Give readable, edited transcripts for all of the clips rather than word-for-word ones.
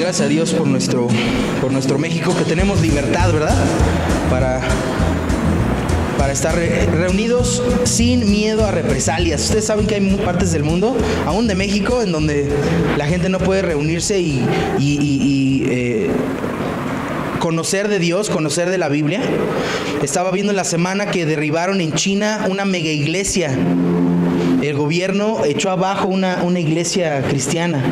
gracias a Dios por nuestro México, que tenemos libertad, ¿verdad? Para estar reunidos sin miedo a represalias. Ustedes saben que hay partes del mundo, aún de México, en donde la gente no puede reunirse y conocer de Dios, conocer de la Biblia. Estaba viendo en la semana que derribaron en China una mega iglesia. El gobierno echó abajo una iglesia cristiana.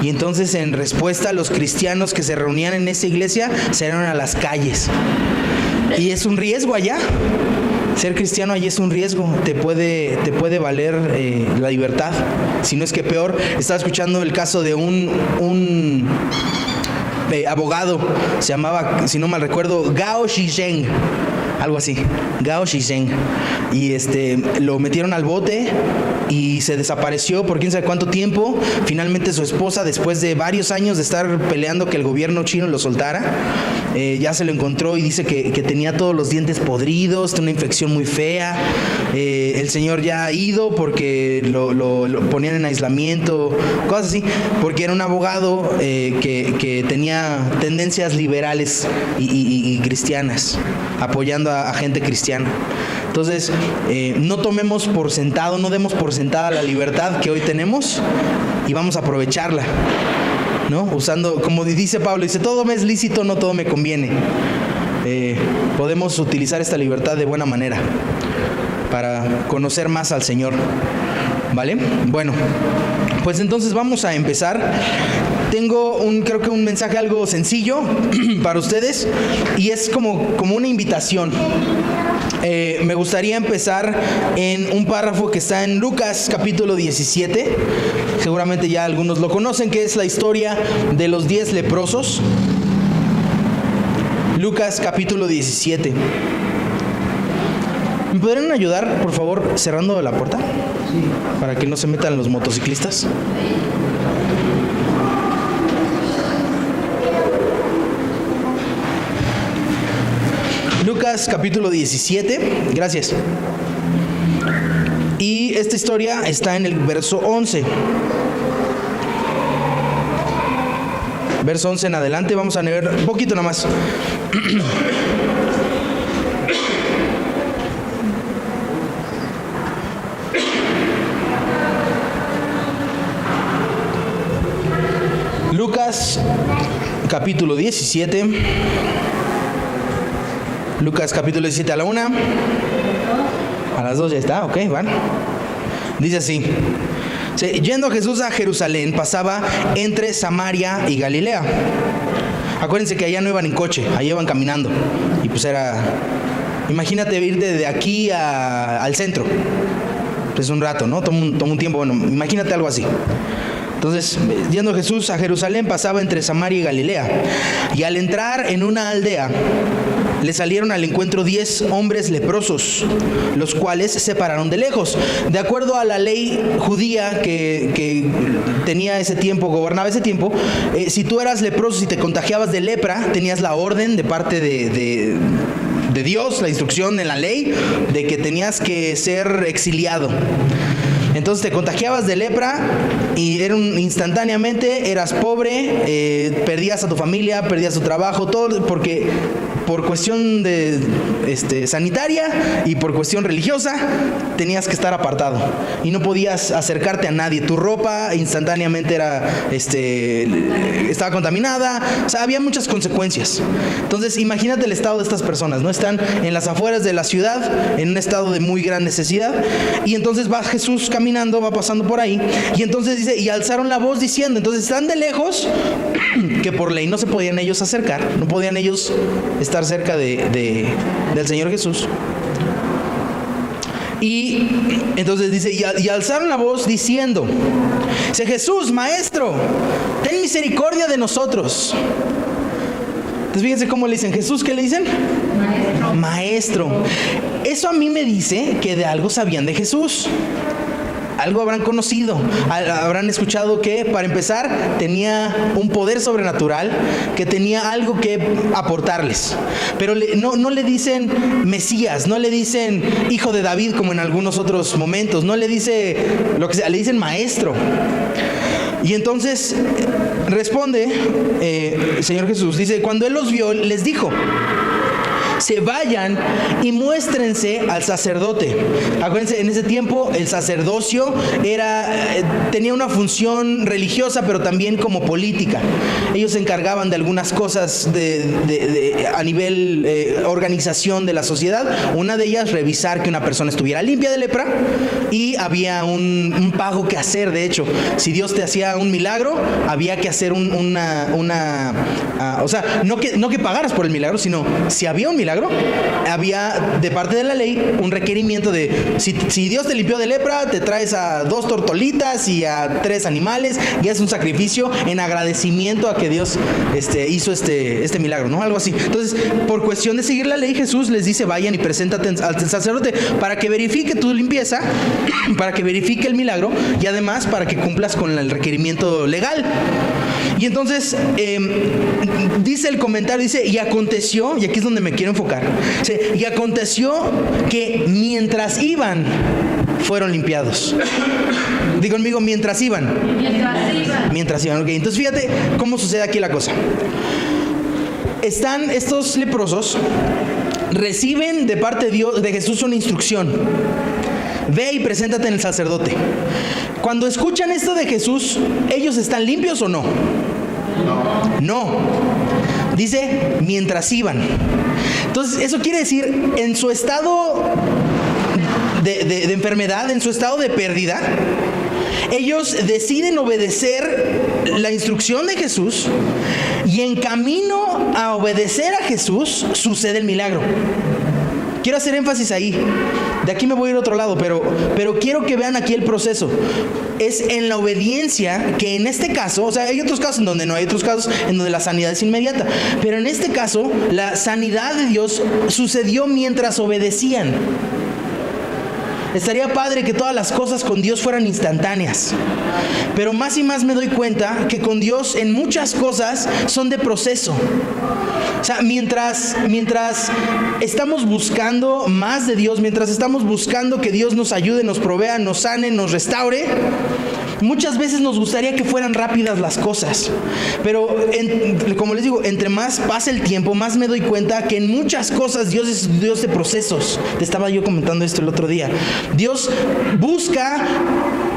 Y entonces, en respuesta, los cristianos que se reunían en esa iglesia salieron a las calles. Y es un riesgo allá. Ser cristiano allí es un riesgo. Te puede valer la libertad. Si no es que peor. Estaba escuchando el caso de un abogado. Se llamaba, si no mal recuerdo, Gao Zhisheng. Algo así, Gao Zhisheng. Y lo metieron al bote y se desapareció por quién sabe cuánto tiempo. Finalmente su esposa, después de varios años de estar peleando que el gobierno chino lo soltara, ya se lo encontró y dice que tenía todos los dientes podridos, una infección muy fea. El señor ya ha ido porque lo ponían en aislamiento, cosas así, porque era un abogado que tenía tendencias liberales y cristianas, apoyando a gente cristiana. Entonces, no tomemos por sentado, no demos por sentada la libertad que hoy tenemos y vamos a aprovecharla, ¿no? Usando, como dice Pablo, dice, todo me es lícito, no todo me conviene. Podemos utilizar esta libertad de buena manera para conocer más al Señor, ¿vale? Bueno, pues entonces vamos a empezar. Tengo creo que un mensaje algo sencillo para ustedes y es como una invitación. Me gustaría empezar en un párrafo que está en Lucas capítulo 17. Seguramente ya algunos lo conocen, que es la historia de los 10 leprosos. Lucas capítulo 17. ¿Me podrían ayudar, por favor, cerrando la puerta? Sí. Para que no se metan los motociclistas. Lucas capítulo 17, gracias. Y esta historia está en el verso 11. Verso 11 en adelante, vamos a leer un poquito nada más. Lucas capítulo 17. Lucas capítulo 17 a la 1. A las 2 ya está, ok, van. Dice así. Yendo Jesús a Jerusalén, pasaba entre Samaria y Galilea. Acuérdense que allá no iban en coche, allá iban caminando. Y pues imagínate ir de aquí al centro. Pues un rato, ¿no? Toma un tiempo, bueno, imagínate algo así. Entonces, yendo Jesús a Jerusalén, pasaba entre Samaria y Galilea. Y al entrar en una aldea, le salieron al encuentro 10 hombres leprosos, los cuales se pararon de lejos. De acuerdo a la ley judía que tenía ese tiempo, gobernaba ese tiempo, si tú eras leproso, si te contagiabas de lepra, tenías la orden de parte de Dios, la instrucción en la ley, de que tenías que ser exiliado. Entonces te contagiabas de lepra y instantáneamente eras pobre, perdías a tu familia, perdías tu trabajo, todo porque por cuestión de sanitaria y por cuestión religiosa tenías que estar apartado y no podías acercarte a nadie. Tu ropa instantáneamente estaba contaminada, o sea, había muchas consecuencias. Entonces imagínate el estado de estas personas, ¿no? Están en las afueras de la ciudad en un estado de muy gran necesidad y entonces va Jesús caminando, va pasando por ahí y entonces dice, y alzaron la voz diciendo, entonces están de lejos, que por ley no se podían ellos acercar, no podían ellos estar cerca del Señor Jesús. Y entonces dice, y alzaron la voz diciendo, dice, Jesús, Maestro, ten misericordia de nosotros. Entonces fíjense cómo le dicen, Jesús, ¿qué le dicen? Maestro. Eso a mí me dice que de algo sabían de Jesús. Algo habrán conocido, habrán escuchado que, para empezar, tenía un poder sobrenatural, que tenía algo que aportarles. Pero no le dicen Mesías, no le dicen hijo de David como en algunos otros momentos, no le dice lo que sea, le dicen maestro. Y entonces responde el Señor Jesús, dice, cuando Él los vio, les dijo, se vayan y muéstrense al sacerdote. Acuérdense, en ese tiempo el sacerdocio tenía una función religiosa, pero también como política. Ellos se encargaban de algunas cosas a nivel organización de la sociedad. Una de ellas, revisar que una persona estuviera limpia de lepra, y había un pago que hacer. De hecho, si Dios te hacía un milagro, había que hacer o sea, no que pagaras por el milagro, sino si había un milagro, había de parte de la ley un requerimiento de si Dios te limpió de lepra, te traes a 2 tortolitas y a 3 animales y haces un sacrificio en agradecimiento a que Dios hizo este milagro, ¿no? Algo así. Entonces, por cuestión de seguir la ley, Jesús les dice, vayan y preséntate al sacerdote para que verifique tu limpieza, para que verifique el milagro y además para que cumplas con el requerimiento legal. Y entonces dice el comentario, dice, y aconteció, y aquí es donde me quiero enfocar, dice, y aconteció que mientras iban, fueron limpiados. Digo conmigo, mientras iban. Mientras iban, ok. Entonces fíjate cómo sucede aquí la cosa. Están estos leprosos, reciben de parte de Jesús una instrucción. Ve y preséntate en el sacerdote. Cuando escuchan esto de Jesús, ¿ellos están limpios o no? No. Dice, mientras iban. Entonces, eso quiere decir, en su estado de enfermedad, en su estado de pérdida, ellos deciden obedecer la instrucción de Jesús, y en camino a obedecer a Jesús, sucede el milagro. Quiero hacer énfasis ahí. De aquí me voy a ir a otro lado, pero quiero que vean aquí el proceso. Es en la obediencia que en este caso, o sea, hay otros casos en donde no, hay otros casos en donde la sanidad es inmediata, pero en este caso, la sanidad de Dios sucedió mientras obedecían. Estaría padre que todas las cosas con Dios fueran instantáneas, pero más y más me doy cuenta que con Dios en muchas cosas son de proceso. O sea, mientras estamos buscando más de Dios, mientras estamos buscando que Dios nos ayude, nos provea, nos sane, nos restaure, muchas veces nos gustaría que fueran rápidas las cosas. Pero como les digo, entre más pasa el tiempo, más me doy cuenta que en muchas cosas Dios es Dios de procesos. Te estaba yo comentando esto el otro día. Dios busca,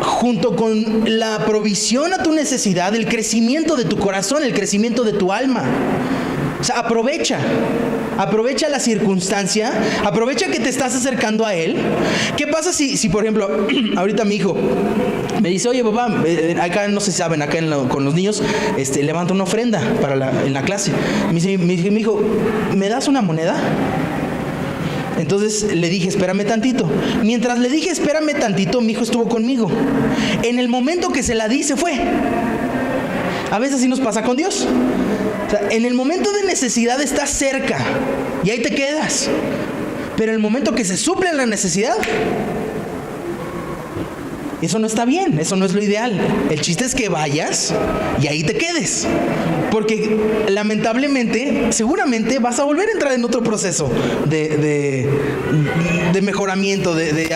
junto con la provisión a tu necesidad, el crecimiento de tu corazón, el crecimiento de tu alma. O sea, aprovecha la circunstancia, aprovecha que te estás acercando a Él. ¿Qué pasa si por ejemplo, ahorita mi hijo me dice, oye papá, acá no se saben, acá con los niños, levanta una ofrenda en la clase. Me dice mi hijo, ¿me das una moneda? Entonces le dije, espérame tantito. Mientras le dije, espérame tantito, mi hijo estuvo conmigo. En el momento que se la di, se fue. A veces así nos pasa con Dios. O sea, en el momento de necesidad estás cerca y ahí te quedas. Pero en el momento que se suple la necesidad, eso no está bien, eso no es lo ideal. El chiste es que vayas y ahí te quedes. Porque lamentablemente, seguramente vas a volver a entrar en otro proceso de mejoramiento, de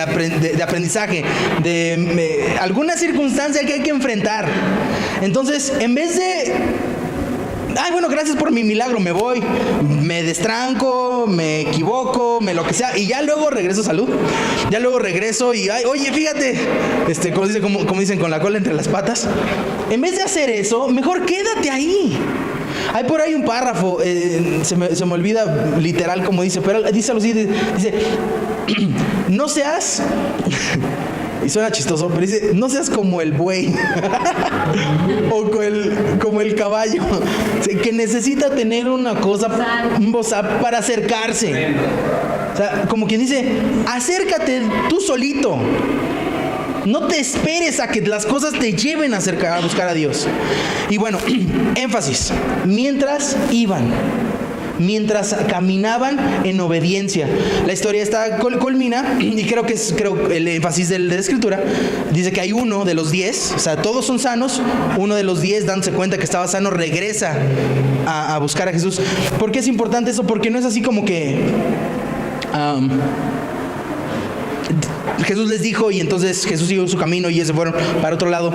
aprendizaje, de alguna circunstancia que hay que enfrentar. Entonces, en vez de, ay, bueno, gracias por mi milagro, me voy, me destranco, me equivoco, lo que sea, y ya luego regreso a salud, ya luego regreso y, ay, oye, fíjate, como dicen, con la cola entre las patas. En vez de hacer eso, mejor quédate ahí. Hay por ahí un párrafo, se me olvida literal como dice, pero dice algo así, dice, no seas... Y suena chistoso, pero dice, no seas como el buey o como el caballo, que necesita tener una cosa, un bozal para acercarse. O sea, como quien dice, acércate tú solito. No te esperes a que las cosas te lleven a buscar a Dios. Y bueno, énfasis, mientras caminaban en obediencia. La historia está culmina, y creo que el énfasis de la escritura dice que hay uno de los 10, o sea, todos son sanos, uno de los 10, dándose cuenta que estaba sano, regresa a buscar a Jesús. ¿Por qué es importante eso? Porque no es así como que Jesús les dijo y entonces Jesús siguió su camino y ellos se fueron para otro lado.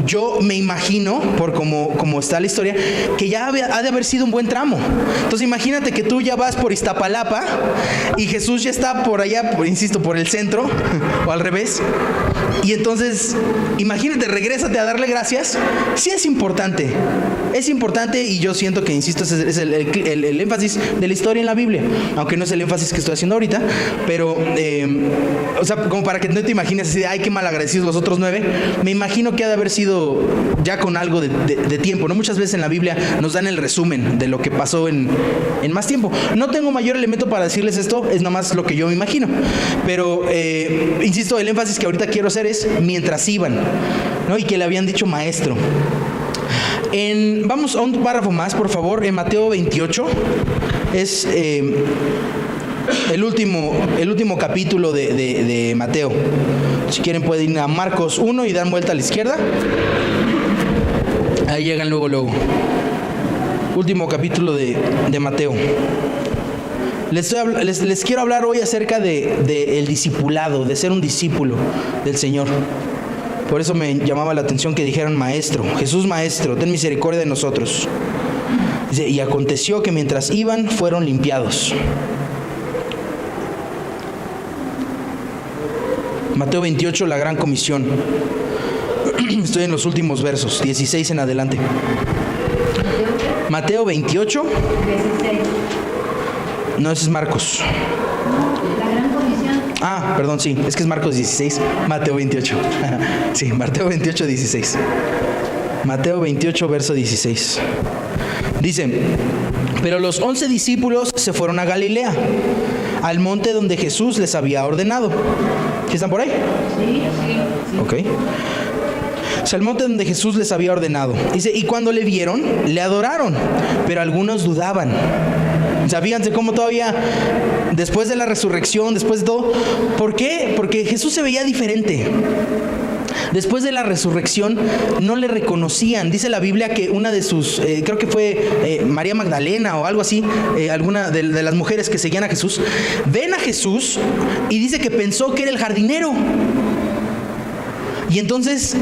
Yo me imagino, por como está la historia, que ya ha de haber sido un buen tramo. Entonces imagínate que tú ya vas por Iztapalapa y Jesús ya está por allá, insisto, por el centro o al revés. Y entonces, imagínate, regrésate a darle gracias. Sí es importante y yo siento que, insisto, ese es el énfasis de la historia en la Biblia, aunque no es el énfasis que estoy haciendo ahorita, pero, o sea, como para que no te imagines así de, ay, qué malagradecidos los otros 9, me imagino que ha de haber sido ya con algo de tiempo, ¿no? Muchas veces en la Biblia nos dan el resumen de lo que pasó en más tiempo. No tengo mayor elemento para decirles esto, es nada más lo que yo me imagino, pero, insisto, el énfasis que ahorita quiero hacer es mientras iban, ¿no? Y que le habían dicho maestro. Vamos a un párrafo más, por favor, en Mateo 28. Es el último capítulo de Mateo. Si quieren pueden ir a Marcos 1 y dan vuelta a la izquierda. Ahí llegan luego. Último capítulo de Mateo. Les quiero hablar hoy acerca de el discipulado, de ser un discípulo del Señor. Por eso me llamaba la atención que dijeran maestro. Jesús maestro, ten misericordia de nosotros. Dice, y aconteció que mientras iban fueron limpiados. Mateo 28, la gran comisión. Estoy en los últimos versos, 16 en adelante. Mateo 28. 16. No, ese es Marcos. La gran comisión. Perdón, sí, es que es Marcos 16, Mateo 28. Sí, Mateo 28, 16. Mateo 28, verso 16. Dice, pero los 11 discípulos se fueron a Galilea, al monte donde Jesús les había ordenado. ¿Sí están por ahí? Sí. Ok. O sea, el monte donde Jesús les había ordenado. Dice, y cuando le vieron, le adoraron, pero algunos dudaban. O sea, fíjense cómo todavía, después de la resurrección, después de todo, ¿por qué? Porque Jesús se veía diferente. Después de la resurrección no le reconocían. Dice la Biblia que una de sus, creo que fue María Magdalena o algo así, alguna de las mujeres que seguían a Jesús, ven a Jesús y dice que pensó que era el jardinero. Y entonces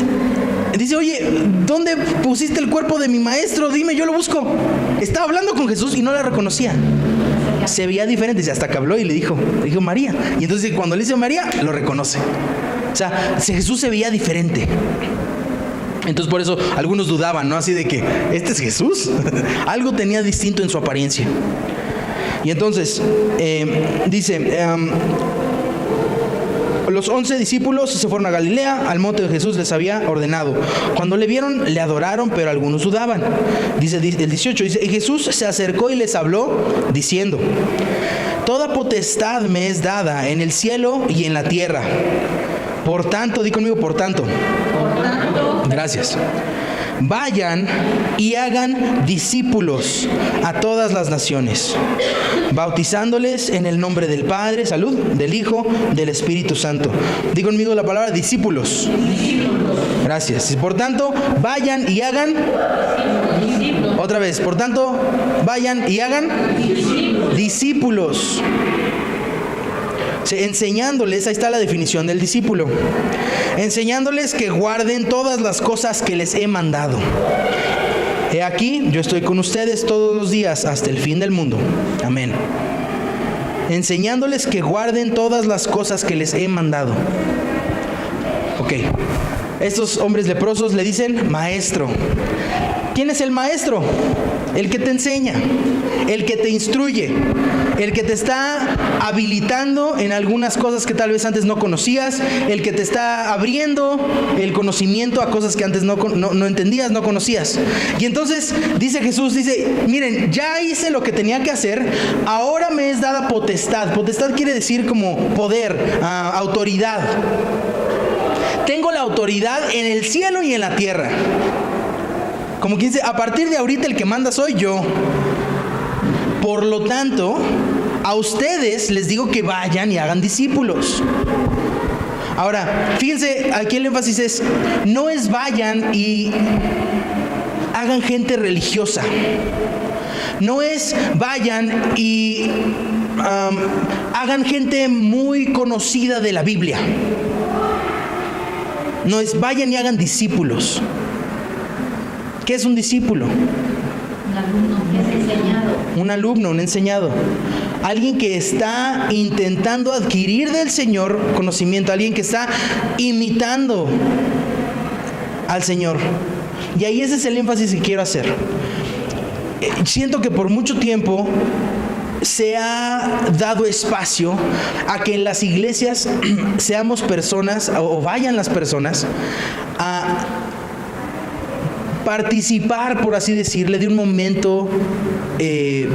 dice, oye, ¿dónde pusiste el cuerpo de mi maestro? Dime, yo lo busco. Estaba hablando con Jesús y no la reconocía. Se veía diferente, hasta que habló y le dijo María. Y entonces cuando le dice María, lo reconoce. O sea, Jesús se veía diferente. Entonces por eso algunos dudaban, ¿no? Así de que, ¿este es Jesús? Algo tenía distinto en su apariencia. Y entonces, dice... los 11 discípulos se fueron a Galilea, al monte de Jesús les había ordenado. Cuando le vieron, le adoraron, pero algunos dudaban. Dice el 18, dice, y Jesús se acercó y les habló, diciendo, toda potestad me es dada en el cielo y en la tierra. Por tanto, di conmigo, por tanto. Gracias. Vayan y hagan discípulos a todas las naciones, bautizándoles en el nombre del Padre, salud, del Hijo, del Espíritu Santo. Di conmigo la palabra discípulos. Gracias. Y por tanto, vayan y hagan. Otra vez, por tanto, vayan y hagan discípulos. Enseñándoles, ahí está la definición del discípulo, enseñándoles que guarden todas las cosas que les he mandado. He aquí, yo estoy con ustedes todos los días hasta el fin del mundo. Amén. Enseñándoles que guarden todas las cosas que les he mandado. Ok. Estos hombres leprosos le dicen maestro. ¿Quién es el maestro? El que te enseña, el que te instruye, el que te está habilitando en algunas cosas que tal vez antes no conocías, el que te está abriendo el conocimiento a cosas que antes no entendías, no conocías. Y entonces dice Jesús, dice, miren, ya hice lo que tenía que hacer, ahora me es dada potestad. Potestad quiere decir como poder, autoridad. Tengo la autoridad en el cielo y en la tierra. Como quien dice, a partir de ahorita el que manda soy yo. Por lo tanto, a ustedes les digo que vayan y hagan discípulos. Ahora, fíjense, aquí el énfasis es, no es vayan y hagan gente religiosa. No es vayan y hagan gente muy conocida de la Biblia. No es vayan y hagan discípulos. ¿Qué es un discípulo? Un alumno que es enseñado. Un alumno, un enseñado. Alguien que está intentando adquirir del Señor conocimiento. Alguien que está imitando al Señor. Y ahí ese es el énfasis que quiero hacer. Siento que por mucho tiempo se ha dado espacio a que en las iglesias seamos personas, o vayan las personas a participar, por así decirle, de un momento de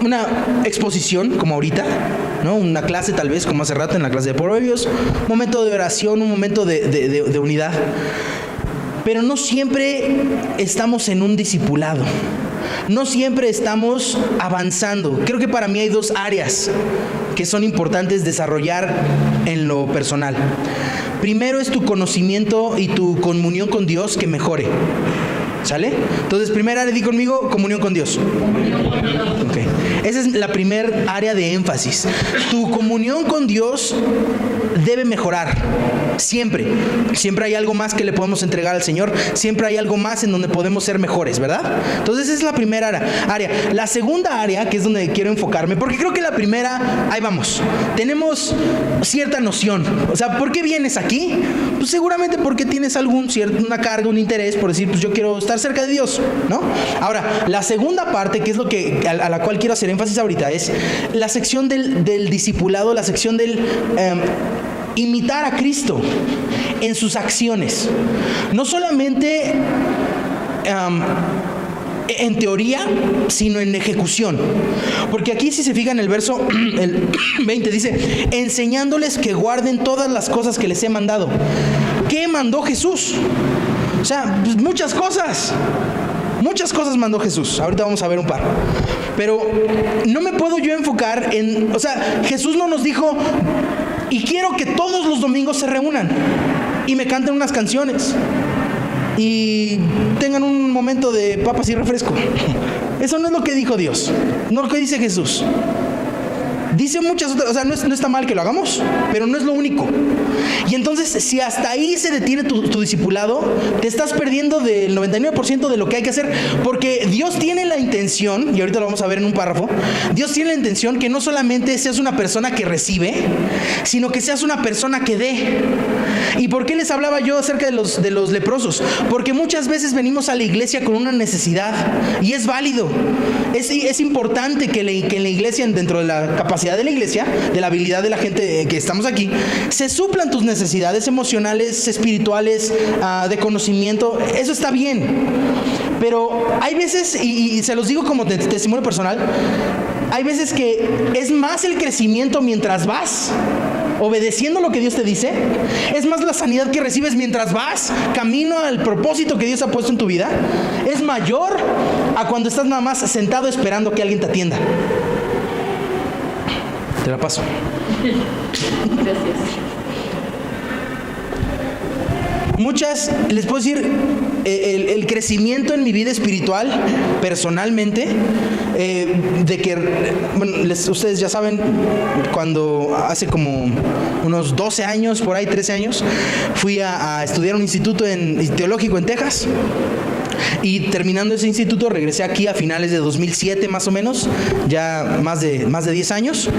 una exposición, como ahorita, ¿no? Una clase tal vez, como hace rato en la clase de Proverbios, un momento de oración, un momento de unidad. Pero no siempre estamos en un discipulado. No siempre estamos avanzando. Creo que para mí hay dos áreas que son importantes desarrollar en lo personal. Primero es tu conocimiento y tu comunión con Dios que mejore. ¿Sale? Entonces, primera área, di conmigo, comunión con Dios. Okay. Esa es la primera área de énfasis. Tu comunión con Dios debe mejorar. Siempre. Siempre hay algo más que le podemos entregar al Señor. Siempre hay algo más en donde podemos ser mejores, ¿verdad? Entonces, esa es la primera área. La segunda área, que es donde quiero enfocarme, porque creo que la primera, ahí vamos. Tenemos cierta noción. O sea, ¿por qué vienes aquí? Pues seguramente porque tienes una carga, un interés, por decir, pues yo quiero estar cerca de Dios, ¿no? Ahora, la segunda parte, que es lo que a la cual quiero hacer énfasis ahorita, es la sección del discipulado, la sección del imitar a Cristo en sus acciones. No solamente en teoría, sino en ejecución. Porque aquí, si se fijan, el verso el 20 dice: enseñándoles que guarden todas las cosas que les he mandado. ¿Qué mandó Jesús? O sea, pues muchas cosas mandó Jesús. Ahorita vamos a ver un par. Pero no me puedo yo enfocar en... O sea, Jesús no nos dijo: y quiero que todos los domingos se reúnan y me canten unas canciones y tengan un momento de papas y refresco. Eso no es lo que dijo Dios. No es lo que dice Jesús. Dice muchas otras, o sea, no está mal que lo hagamos, pero no es lo único. Y entonces, si hasta ahí se detiene tu discipulado, te estás perdiendo del 99% de lo que hay que hacer, porque Dios tiene la intención, y ahorita lo vamos a ver en un párrafo, Dios tiene la intención que no solamente seas una persona que recibe, sino que seas una persona que dé. ¿Y por qué les hablaba yo acerca de los leprosos? Porque muchas veces venimos a la iglesia con una necesidad, y es válido. Es importante que en la iglesia, dentro de la capacidad de la iglesia, de la habilidad de la gente que estamos aquí, se suplan tus necesidades emocionales, espirituales, de conocimiento. Eso está bien. Pero hay veces, y se los digo como testimonio personal, hay veces que es más el crecimiento mientras vas obedeciendo lo que Dios te dice. Es más la sanidad que recibes mientras vas camino al propósito que Dios ha puesto en tu vida. Es mayor a cuando estás nada más sentado esperando que alguien te atienda. Te la paso. Gracias. Les puedo decir, el crecimiento en mi vida espiritual, personalmente, de que, bueno, ustedes ya saben, cuando hace como unos 12 años, por ahí 13 años, fui a estudiar un instituto teológico en Texas. Y terminando ese instituto regresé aquí a finales de 2007 más o menos, ya más de 10 años.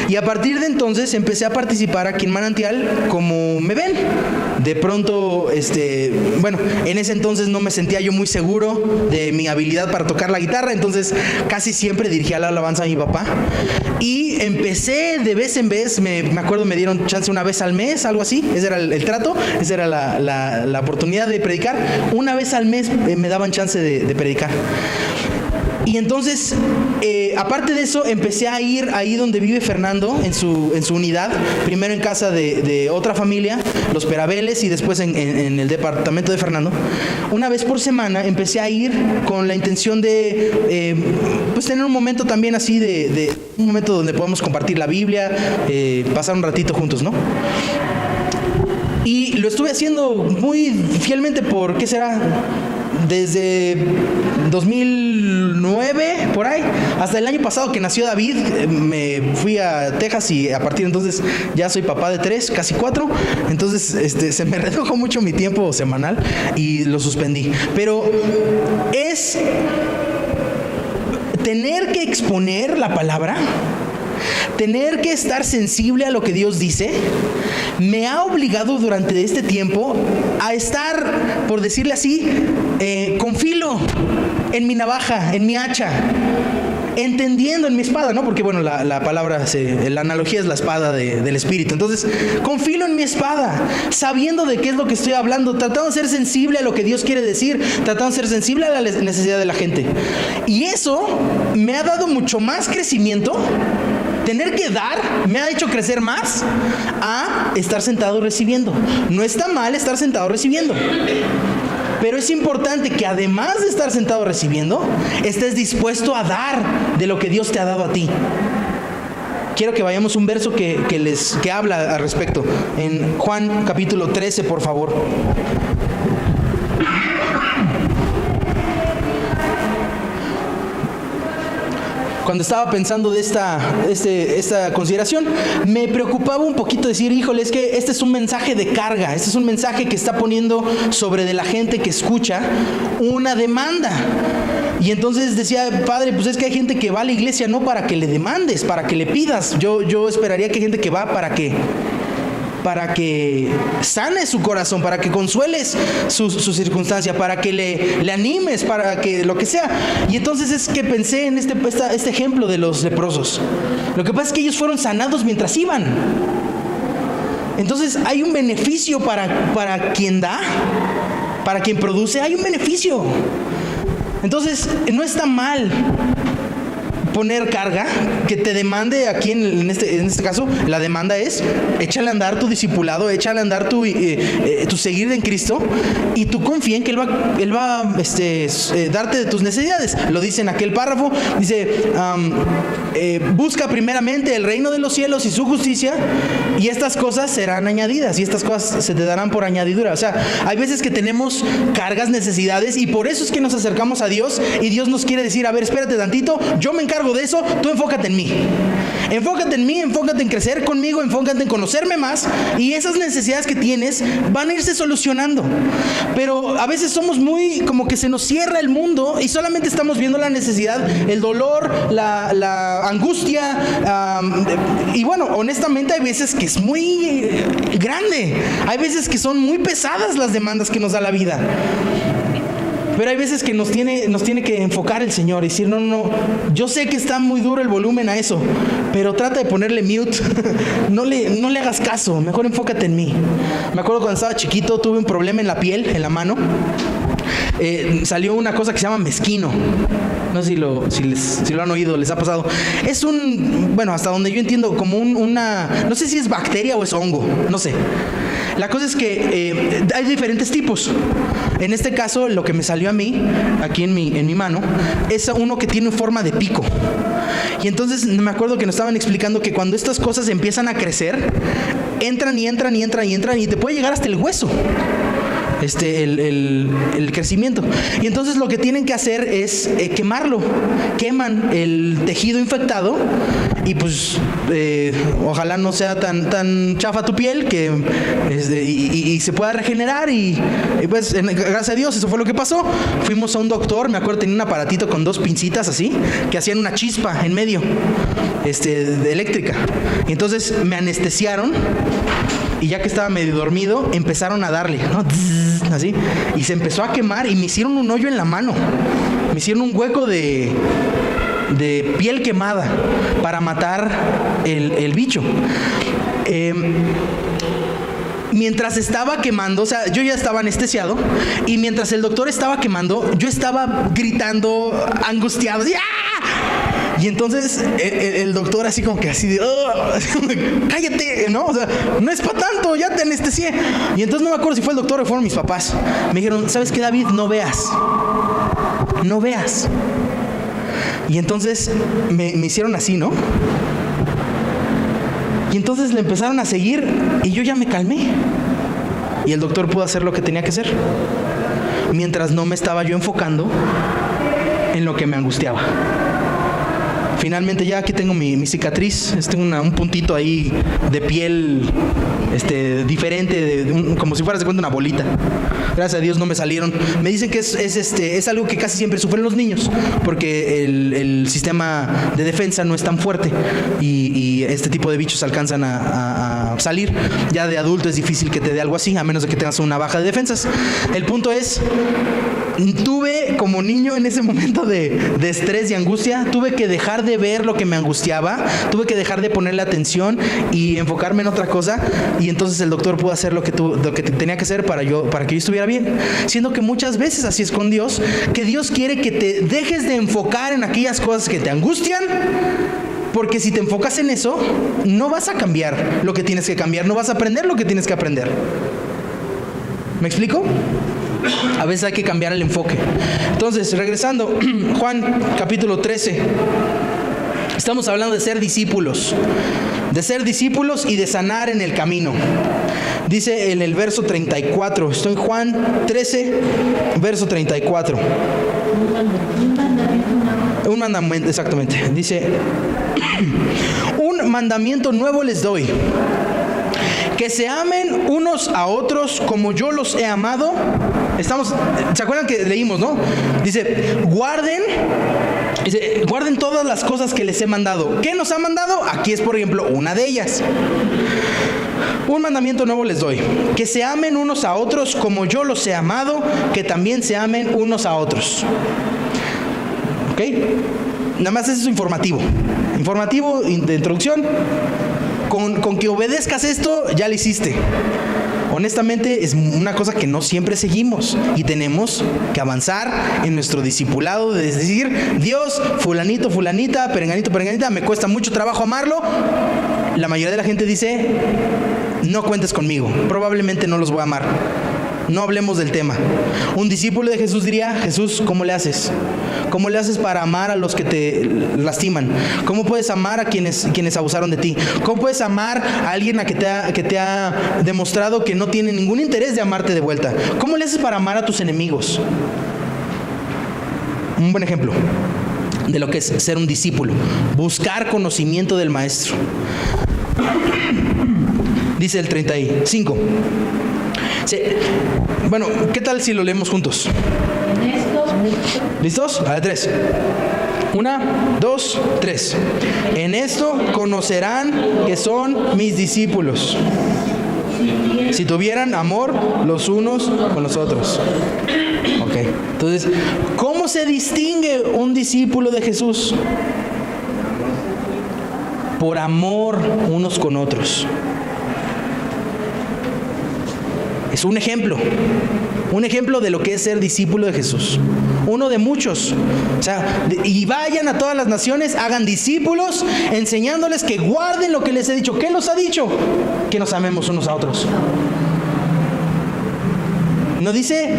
Y a partir de entonces empecé a participar aquí en Manantial como me ven. De pronto, bueno, en ese entonces no me sentía yo muy seguro de mi habilidad para tocar la guitarra, entonces casi siempre dirigía la alabanza a mi papá. Y empecé de vez en vez, me acuerdo me dieron chance una vez al mes, algo así, ese era el trato, esa era la oportunidad de predicar. Una vez al mes me daban chance de predicar. Y entonces, aparte de eso, empecé a ir ahí donde vive Fernando, en su unidad, primero en casa de otra familia, los Perabeles, y después en el departamento de Fernando. Una vez por semana empecé a ir con la intención de pues tener un momento también así, de un momento donde podamos compartir la Biblia, pasar un ratito juntos, ¿no? Y lo estuve haciendo muy fielmente por, ¿qué será? desde 2009, por ahí, hasta el año pasado que nació David, me fui a Texas y a partir de entonces ya soy papá de 3, casi 4. Entonces se me redujo mucho mi tiempo semanal y lo suspendí. Pero es tener que exponer la palabra, tener que estar sensible a lo que Dios dice, me ha obligado durante este tiempo a estar, por decirle así, con filo en mi navaja, en mi hacha, entendiendo en mi espada, ¿no? Porque bueno, la palabra, la analogía es la espada del Espíritu. Entonces, con filo en mi espada, sabiendo de qué es lo que estoy hablando, tratando de ser sensible a lo que Dios quiere decir, tratando de ser sensible a la necesidad de la gente. Y eso me ha dado mucho más crecimiento. Tener que dar me ha hecho crecer más a estar sentado recibiendo. No está mal estar sentado recibiendo, pero es importante que además de estar sentado recibiendo, estés dispuesto a dar de lo que Dios te ha dado a ti. Quiero que vayamos a un verso que habla al respecto. En Juan capítulo 13, por favor. Cuando estaba pensando de esta consideración, me preocupaba un poquito decir, híjole, es que este es un mensaje de carga, este es un mensaje que está poniendo sobre de la gente que escucha una demanda. Y entonces decía, padre, pues es que hay gente que va a la iglesia no para que le demandes, para que le pidas. Yo esperaría que hay gente que va para que sanes su corazón, para que consueles su circunstancia, para que le animes, para que lo que sea. Y entonces es que pensé en este ejemplo de los leprosos. Lo que pasa es que ellos fueron sanados mientras iban. Entonces hay un beneficio para quien da, para quien produce, hay un beneficio. Entonces no está mal poner carga que te demande. Aquí en este caso la demanda es échale a andar tu discipulado, échale a andar tu seguir en Cristo, y tú confía en que Él va darte de tus necesidades. Lo dice en aquel párrafo, dice busca primeramente el reino de los cielos y su justicia, y estas cosas serán añadidas, y estas cosas se te darán por añadidura. O sea, hay veces que tenemos cargas, necesidades, y por eso es que nos acercamos a Dios, y Dios nos quiere decir, a ver, espérate tantito, yo me encargo de eso, tú enfócate en mí. Enfócate en mí, enfócate en crecer conmigo, enfócate en conocerme más, y esas necesidades que tienes van a irse solucionando. Pero a veces somos muy, como que se nos cierra el mundo y solamente estamos viendo la necesidad, el dolor, la angustia, y bueno, honestamente hay veces que es muy grande, hay veces que son muy pesadas las demandas que nos da la vida. Pero hay veces que nos tiene que enfocar el Señor y decir, no, yo sé que está muy duro el volumen a eso, pero trata de ponerle mute, no le hagas caso, mejor enfócate en mí. Me acuerdo cuando estaba chiquito, tuve un problema en la piel, en la mano. Salió una cosa que se llama mezquino. No sé si lo han oído, les ha pasado. Es bueno, hasta donde yo entiendo, como no sé si es bacteria o es hongo, no sé. La cosa es que hay diferentes tipos. En este caso, lo que me salió a mí, aquí en mi mano, es uno que tiene forma de pico. Y entonces me acuerdo que nos estaban explicando que cuando estas cosas empiezan a crecer, entran y te puede llegar hasta el hueso. El crecimiento. Y entonces lo que tienen que hacer es quemarlo. Queman el tejido infectado y pues ojalá no sea tan chafa tu piel y se pueda regenerar y pues gracias a Dios eso fue lo que pasó. Fuimos a un doctor, me acuerdo, tenía un aparatito con 2 pincitas así que hacían una chispa en medio eléctrica, y entonces me anestesiaron. Y ya que estaba medio dormido, empezaron a darle, ¿no? Así. Y se empezó a quemar y me hicieron un hoyo en la mano. Me hicieron un hueco de piel quemada para matar el bicho. Mientras estaba quemando, o sea, yo ya estaba anestesiado, y mientras el doctor estaba quemando, yo estaba gritando, angustiado, así, ¡ah! Y entonces el doctor así como que así de, cállate, ¿no? O sea, no es para tanto, ya te anestesié. Y entonces no me acuerdo si fue el doctor o fueron mis papás. Me dijeron, ¿sabes qué, David? No veas. Y entonces me hicieron así, ¿no? Y entonces le empezaron a seguir y yo ya me calmé. Y el doctor pudo hacer lo que tenía que hacer. mientras no me estaba yo enfocando en lo que me angustiaba. Finalmente ya aquí tengo mi cicatriz, tengo un puntito ahí de piel diferente, como si fuera se cuenta una bolita. Gracias a Dios no me salieron. Me dicen que es algo que casi siempre sufren los niños, porque el sistema de defensa no es tan fuerte y este tipo de bichos alcanzan a salir. Ya de adulto es difícil que te dé algo así, a menos de que tengas una baja de defensas. El punto es, tuve como niño en ese momento de estrés y angustia, tuve que dejar de ver lo que me angustiaba, tuve que dejar de ponerle atención y enfocarme en otra cosa, y entonces el doctor pudo hacer lo que tenía que hacer para que yo estuviera bien. Siendo que muchas veces así es con Dios, que Dios quiere que te dejes de enfocar en aquellas cosas que te angustian, porque si te enfocas en eso, no vas a cambiar lo que tienes que cambiar, no vas a aprender lo que tienes que aprender. ¿Me explico? A veces hay que cambiar el enfoque. Entonces, regresando, Juan capítulo 13. Estamos hablando de ser discípulos y de sanar en el camino. Dice en el verso 34, estoy en Juan 13, verso 34. Un mandamiento, exactamente. Dice, un mandamiento nuevo les doy, que se amen unos a otros como yo los he amado. ¿Se acuerdan que leímos, no? Dice, guarden todas las cosas que les he mandado. ¿Qué nos ha mandado? Aquí es, por ejemplo, una de ellas. Un mandamiento nuevo les doy, que se amen unos a otros como yo los he amado, que también se amen unos a otros. ¿Ok? Nada más eso es informativo de introducción. Con que obedezcas esto, ya lo hiciste. Honestamente, es una cosa que no siempre seguimos y tenemos que avanzar en nuestro discipulado, de decir, Dios, fulanito, fulanita, perenganito, perenganita, me cuesta mucho trabajo amarlo. La mayoría de la gente dice, no cuentes conmigo, probablemente no los voy a amar. No hablemos del tema. Un discípulo de Jesús diría, Jesús, ¿cómo le haces? ¿Cómo le haces para amar a los que te lastiman? ¿Cómo puedes amar a quienes abusaron de ti? ¿Cómo puedes amar a alguien que te ha demostrado que no tiene ningún interés de amarte de vuelta? ¿Cómo le haces para amar a tus enemigos? Un buen ejemplo de lo que es ser un discípulo. Buscar conocimiento del maestro. Dice el 35. Sí. Bueno, ¿qué tal si lo leemos juntos? ¿Listos? A la 3. 1, 2, 3. En esto conocerán que son mis discípulos, si tuvieran amor los unos con los otros. Ok. Entonces, ¿cómo se distingue un discípulo de Jesús? Por amor unos con otros. Es un ejemplo de lo que es ser discípulo de Jesús. Uno de muchos. O sea, y vayan a todas las naciones, hagan discípulos, enseñándoles que guarden lo que les he dicho. ¿Qué nos ha dicho? Que nos amemos unos a otros. No dice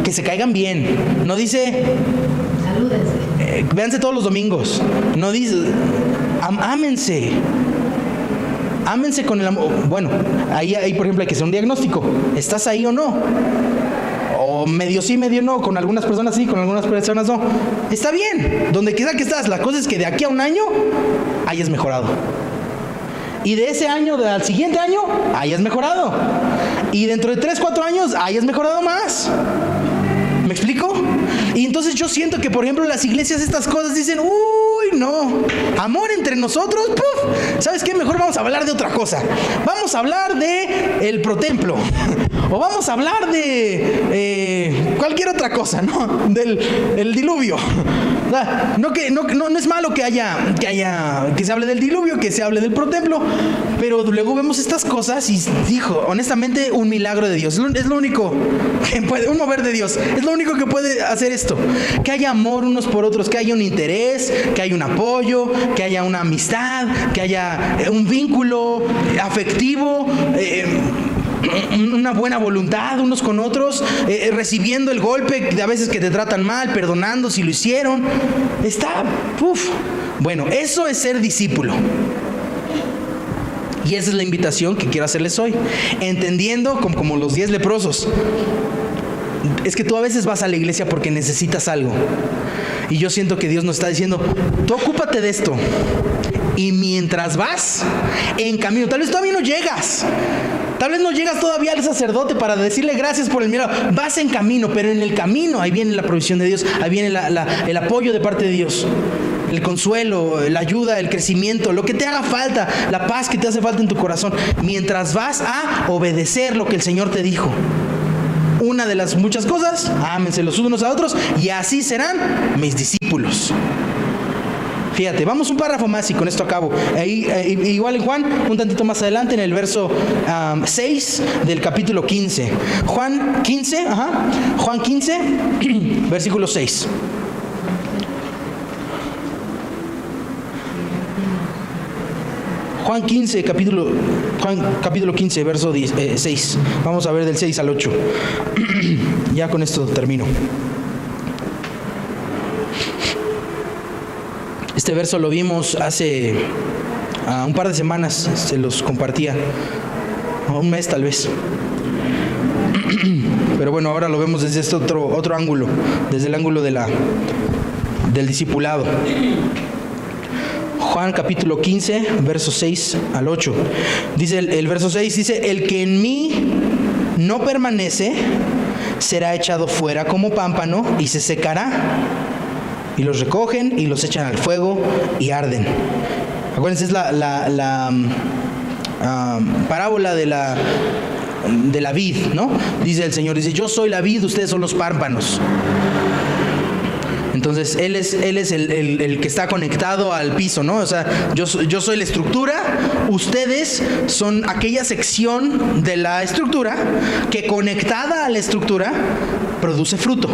que se caigan bien. No dice, salúdense. Véanse todos los domingos. No dice, ámense. Ámense con el amor. Bueno, ahí por ejemplo hay que hacer un diagnóstico. ¿Estás ahí o no? O medio sí, medio no. Con algunas personas sí, con algunas personas no. Está bien, donde quiera que estás. La cosa es que de aquí a un año hayas mejorado. Y de ese año, al siguiente año, hayas mejorado. Y dentro de 3, 4 años, hayas mejorado más. ¿Me explico? Y entonces yo siento que, por ejemplo, las iglesias estas cosas dicen, uy, no, amor entre nosotros, ¡puf! ¿Sabes qué? Mejor vamos a hablar de otra cosa. Vamos a hablar de el protemplo. O vamos a hablar de cualquier otra cosa, ¿no? El diluvio. No es malo que se hable del diluvio, que se hable del protemplo, pero luego vemos estas cosas y dijo, honestamente, un milagro de Dios. Es lo único que puede, un mover de Dios. Es lo único que puede hacer esto. Que haya amor unos por otros, que haya un interés, que haya un apoyo, que haya una amistad, que haya un vínculo afectivo, una buena voluntad unos con otros, recibiendo el golpe de a veces que te tratan mal, perdonando si lo hicieron. Bueno, eso es ser discípulo. Y esa es la invitación que quiero hacerles hoy, entendiendo como los 10 leprosos. es que tú a veces vas a la iglesia porque necesitas algo. Y yo siento que Dios nos está diciendo, tú ocúpate de esto. Y mientras vas en camino, tal vez todavía no llegas. Tal vez no llegas todavía al sacerdote para decirle gracias por el milagro. Vas en camino, pero en el camino ahí viene la provisión de Dios, ahí viene el apoyo de parte de Dios, el consuelo, la ayuda, el crecimiento, lo que te haga falta, la paz que te hace falta en tu corazón, mientras vas a obedecer lo que el Señor te dijo. Una de las muchas cosas, ámense los unos a otros y así serán mis discípulos. Fíjate, vamos un párrafo más y con esto acabo. Igual en Juan, un tantito más adelante, en el verso 6 del capítulo 15. Juan 15, versículo 6. Juan capítulo 15, verso 6. Vamos a ver del 6 al 8. Ya con esto termino. Este verso lo vimos hace un par de semanas, se los compartía, un mes tal vez. Pero bueno, ahora lo vemos desde este otro ángulo, desde el ángulo del discipulado. Juan capítulo 15, versos 6 al 8. Dice el verso 6, dice, el que en mí no permanece será echado fuera como pámpano y se secará. Y los recogen y los echan al fuego y arden. Acuérdense, es la parábola de la vid, ¿no? Dice el Señor, dice, yo soy la vid, ustedes son los pámpanos. Entonces, Él es el que está conectado al piso, ¿no? O sea, yo soy la estructura, ustedes son aquella sección de la estructura que conectada a la estructura produce fruto.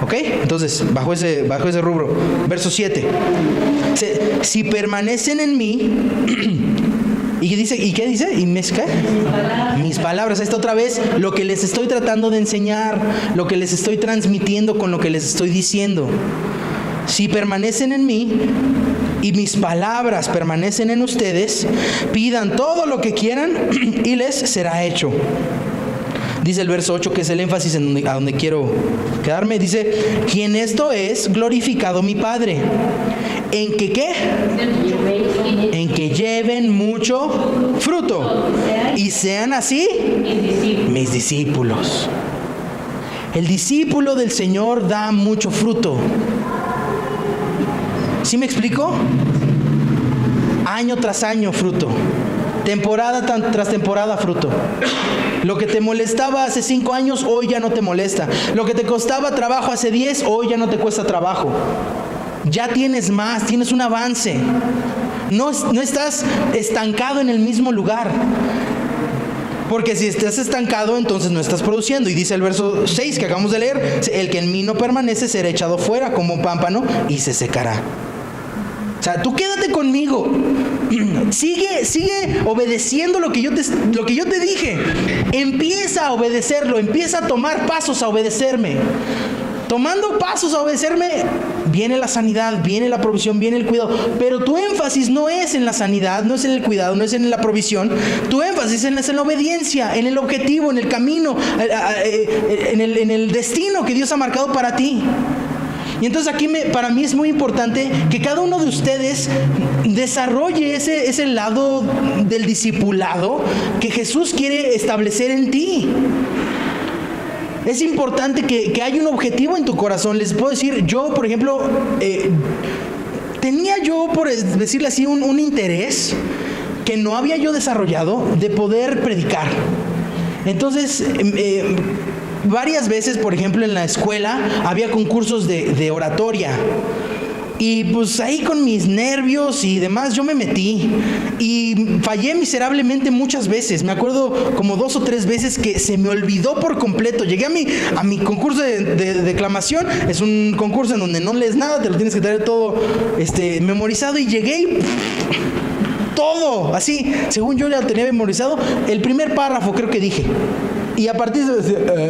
¿Ok? Entonces, bajo ese rubro, verso 7. Si permanecen en mí, ¿y qué dice? ¿Y mis palabras. Esta otra vez, lo que les estoy tratando de enseñar, lo que les estoy transmitiendo con lo que les estoy diciendo. Si permanecen en mí y mis palabras permanecen en ustedes, pidan todo lo que quieran y les será hecho. Dice el verso 8, que es el énfasis a donde quiero quedarme. Dice, quien esto es, glorificado mi Padre. ¿En que qué? En que lleven mucho fruto. Y sean así mis discípulos. El discípulo del Señor da mucho fruto. ¿Sí me explico? Año tras año fruto. Temporada tras temporada fruto. Lo que te molestaba hace 5 años, hoy ya no te molesta. Lo que te costaba trabajo hace 10, hoy ya no te cuesta trabajo. Ya tienes más, tienes un avance. No estás estancado en el mismo lugar. Porque si estás estancado, entonces no estás produciendo. Y dice el verso 6 que acabamos de leer, el que en mí no permanece será echado fuera como pámpano y se secará. O sea, tú quédate conmigo. Sigue obedeciendo lo que yo te dije. Empieza a obedecerlo, empieza a tomar pasos a obedecerme. Tomando pasos a obedecerme, viene la sanidad, viene la provisión, viene el cuidado. Pero tu énfasis no es en la sanidad, no es en el cuidado, no es en la provisión. Tu énfasis es en la obediencia, en el objetivo, en el camino, en el destino que Dios ha marcado para ti. Y entonces aquí para mí es muy importante que cada uno de ustedes desarrolle ese lado del discipulado que Jesús quiere establecer en ti. Es importante que haya un objetivo en tu corazón. Les puedo decir, yo, por ejemplo, tenía yo, por decirle así, un interés que no había yo desarrollado de poder predicar. Entonces, varias veces, por ejemplo, en la escuela había concursos de oratoria. Y pues ahí con mis nervios y demás yo me metí y fallé miserablemente muchas veces. Me acuerdo como 2 o 3 veces que se me olvidó por completo. Llegué a mi concurso de declamación. Es un concurso en donde no lees nada, te lo tienes que traer todo memorizado. Y llegué y todo así, según yo ya lo tenía memorizado. El primer párrafo creo que dije. Y a partir de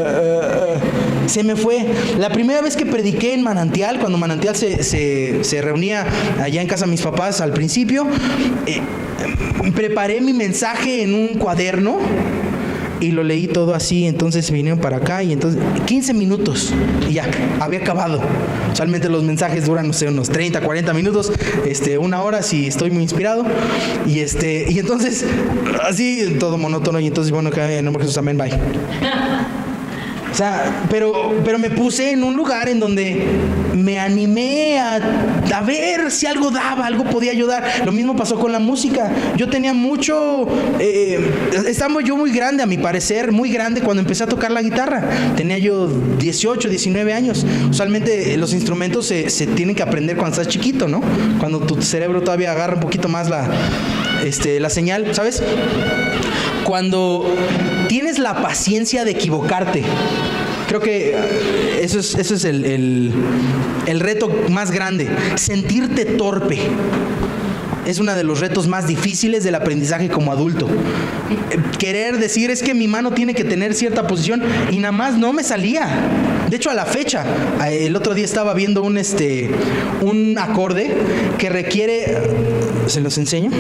se me fue. La primera vez que prediqué en Manantial, cuando Manantial se reunía allá en casa de mis papás al principio, preparé mi mensaje en un cuaderno y lo leí todo así. Entonces vinieron para acá y entonces 15 minutos y ya, había acabado. Usualmente los mensajes duran, no sé, unos 30, 40 minutos, una hora si estoy muy inspirado. Y entonces, así, todo monótono. Y entonces, bueno, que en el nombre de Jesús, amén, bye. O sea, pero me puse en un lugar en donde me animé a ver si algo daba, algo podía ayudar. Lo mismo pasó con la música. Yo tenía mucho... estaba yo muy grande, a mi parecer, muy grande cuando empecé a tocar la guitarra. Tenía yo 18, 19 años. Usualmente los instrumentos se tienen que aprender cuando estás chiquito, ¿no? Cuando tu cerebro todavía agarra un poquito más la señal, ¿sabes? Cuando tienes la paciencia de equivocarte. Creo que eso es el reto más grande. Sentirte torpe es uno de los retos más difíciles del aprendizaje como adulto. Querer decir, es que mi mano tiene que tener cierta posición, y nada más no me salía. De hecho, a la fecha, el otro día estaba viendo un acorde que requiere... ¿Se los enseño?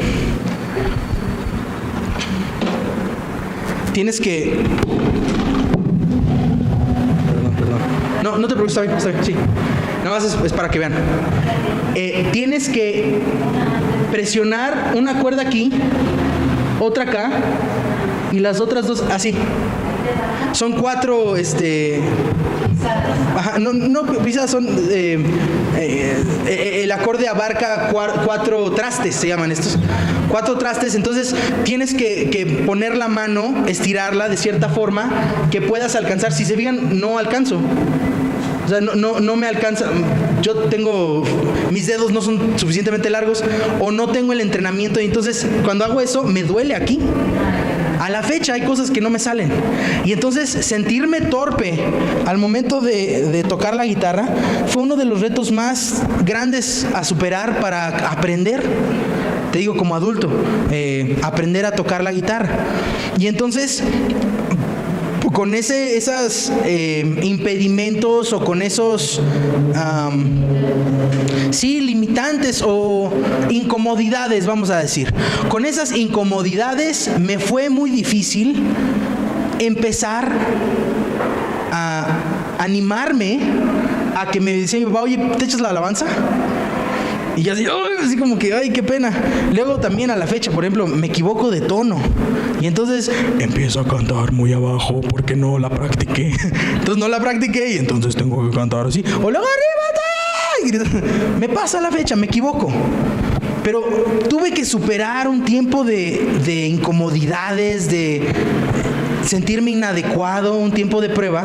Tienes que... Perdón. No te preocupes, está bien, sí. Nada más es para que vean. Tienes que presionar una cuerda aquí, otra acá, y las otras dos así. Son 4, ajá, no pisadas, son... el acorde abarca 4 trastes, se llaman estos. 4 trastes, entonces tienes que poner la mano, estirarla de cierta forma que puedas alcanzar. Si se fijan, no alcanzo. O sea, no me alcanza. Yo tengo... mis dedos no son suficientemente largos, o no tengo el entrenamiento, y entonces cuando hago eso me duele aquí. A la fecha hay cosas que no me salen. Y entonces sentirme torpe al momento de tocar la guitarra fue uno de los retos más grandes a superar para aprender. Te digo, como adulto, aprender a tocar la guitarra. Y entonces, con esos impedimentos, o con esos limitantes o incomodidades, vamos a decir, con esas incomodidades me fue muy difícil empezar a animarme a que me decía mi papá, oye, ¿te echas la alabanza? Y yo así como que, ay, qué pena. Luego también a la fecha, por ejemplo, me equivoco de tono. Y entonces empiezo a cantar muy abajo porque no la practiqué. Entonces no la practiqué y entonces tengo que cantar así. O luego arriba, me pasa a la fecha, me equivoco. Pero tuve que superar un tiempo de incomodidades, de sentirme inadecuado, un tiempo de prueba.